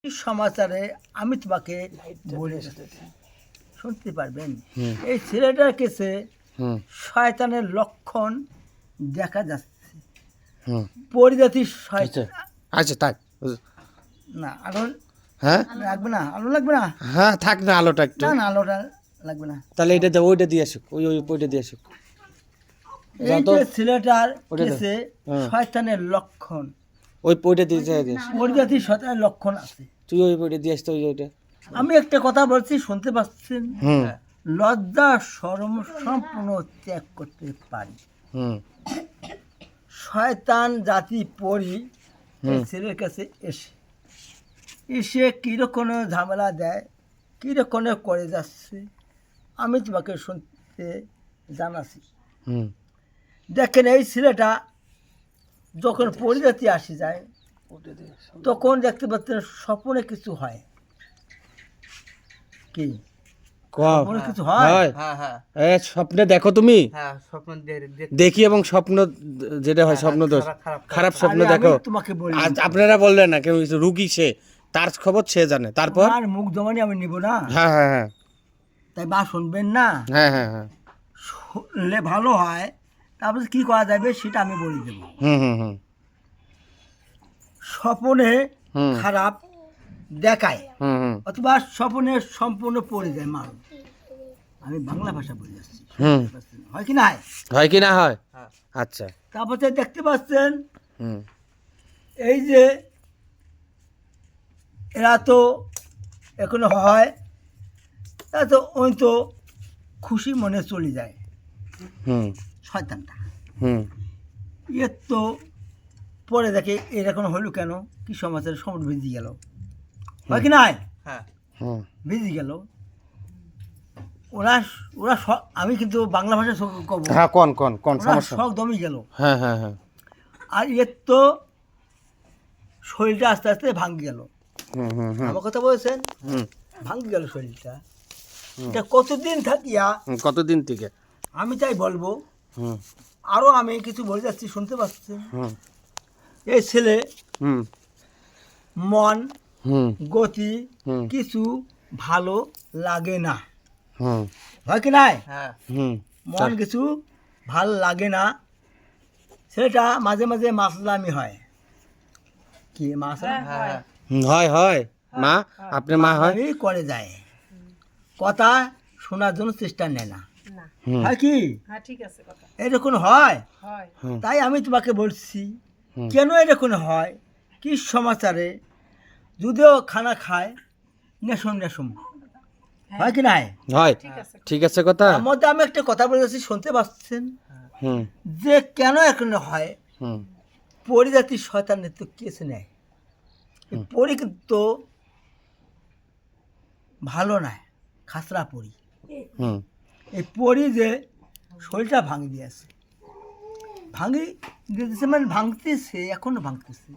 এই সমাচারে আমি তোমাকে বলে শুনতে পারবেন। এই ছেলেটার কাছে শয়তানের লক্ষণ দেখা যাচ্ছে। পরিজাতির শয়তান। আচ্ছা থাক। না আলো হ্যাঁ লাগবে না, আলো লাগবে না। হ্যাঁ থাক না, আলোটা একটু। না না আলোটা লাগবে না। তাহলে এটা দিয়ে ওইটা দিয়ে আসুক, ওই ওইটা দিয়ে আসুক। এই যে ছেলেটার ওটা দাও। কাছে হ্যাঁ। শয়তানের লক্ষণ, ওই ওইটা দিয়ে যাই দিস। পরিজাতির শয়তানের লক্ষণ আছে। তুই ওই ওইটা দিয়ে আসতে, ওই ওইটা। আমি একটা কথা বলছি, শুনতে পাচ্ছেন? হুম লজ্জা শরম সম্পূর্ণ ত্যাগ করতে পারি। হুম শয়তান জাতি পরি এই ছেলের কাছে এসে কীরকম ঝামেলা দেয়, কীরকম করে যাচ্ছে, আমি তোমাকে শুনতে জানাচ্ছি। হুম দেখেন, এই ছেলেটা যখন পরিজাতি আসে যায় তখন দেখতে পাচ্ছেন স্বপ্নে কিছু হয়। কি কম স্বপ্নে কিছু হয়? হয়? হ্যাঁ হ্যাঁ এ স্বপ্নে দেখো তুমি? হ্যাঁ স্বপ্ন দেখি, এবং স্বপ্ন যেটা হয় স্বপ্ন দোষ, খারাপ স্বপ্ন আরে আমি দেখো। তোমাকে বলি, আজ আপনারা বললেন না, কেউ রুগী, সে তার খবর সে জানে। তারপর আর মুখ জমানি আমি নিব না, হ্যাঁ হ্যাঁ হ্যাঁ তাই বা শুনবেন না। হ্যাঁ হ্যাঁ হ্যাঁ শুনলে ভালো হয়, তারপরে কি করা যাবে সেটা আমি বলে দেব। হুম হুম হুম স্বপ্নে হুম খারাপ দেখায় হুম হুম অথবা স্বপ্নে সম্পূর্ণ পড়ে যায় মানুষ। আমি বাংলা ভাষা বলে যাচ্ছি, হুম। হয় কি না? হয় কি না হয়? হ্যাঁ। আচ্ছা। তারপরে দেখতে পাচ্ছেন হুম এই যে এরা তো এখনো হয়, এরা তো ওই তো খুশি মনে চলে যায় হুম শয়তানটা। হুম এর তো পরে দেখে এরকম হলো কেন, কি সমাচার, সময় ভিজে গেল, হয় কি নাই? হ্যাঁ হুম ভিজে গেল। ওরা ওরা আমি কিন্তু বাংলা ভাষা কব, হ্যাঁ, কোন কোন কোন ওরা সমস্যা? শখ দমে গেল। হ্যাঁ হ্যাঁ হ্যাঁ আর এর তো শরীরটা আস্তে আস্তে ভাঙে গেল। হুম হুম হুম আমার কথা বলেছেন, হুম ভাঙে গেল শরীরটা। এটা কতদিন থাকিয়া হুম, কতদিন থেকে? আমি তাই বলবো, হুম আরও আমি কিছু বলে যাচ্ছি, শুনতে পাচ্ছেন? হুম এই ছেলে হুম মন হুম গতি হুম কিছু ভালো লাগে না, হুম হয় কি নাই? হ্যাঁ হুম মন কিছু ভালো লাগে না। সেটা মাঝে মাঝে মাসলামি হয়। কি মাসলা হ্যাঁ হয় হয় মা, আপনার মা হয়? মাসলামি করে যায়, কথা শোনার জন্য চেষ্টা নেয় না, হুম হয় কি? হ্যাঁ ঠিক আছে কথা এরকম হয়। হয়। হুম তাই আমি তোমাকে বলছি, হুম। কেন এরকম হয়, কি সমাচারে, যদিও খানা খায় নেশম নেশম, হয় কি নাই? হয়, ঠিক আছে ঠিক আছে কথা। তার মধ্যে আমি একটা কথা বলেছি, শুনতে পাচ্ছেন? হুম যে কেন এখন হয়, হুম পরিজাতির শয়তানের তো কেসে নেয়। এই পরি কিন্তু ভালো নয়, খাসরা পরি। হুম এই পরি যে শরীরটা ভাঙি দিয়েছে, ভাঙি দিয়েছে মানে ভাঙতেছে, এখনো ভাঙতেছে।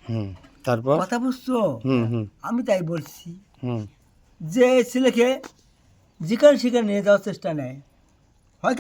হুম তারপর? কথা বুঝছো? হুম হুম আমি তাই বলছি হুম যে ছেলেকে যেখানে সেখানে নিয়ে যাওয়ার চেষ্টা নেয়,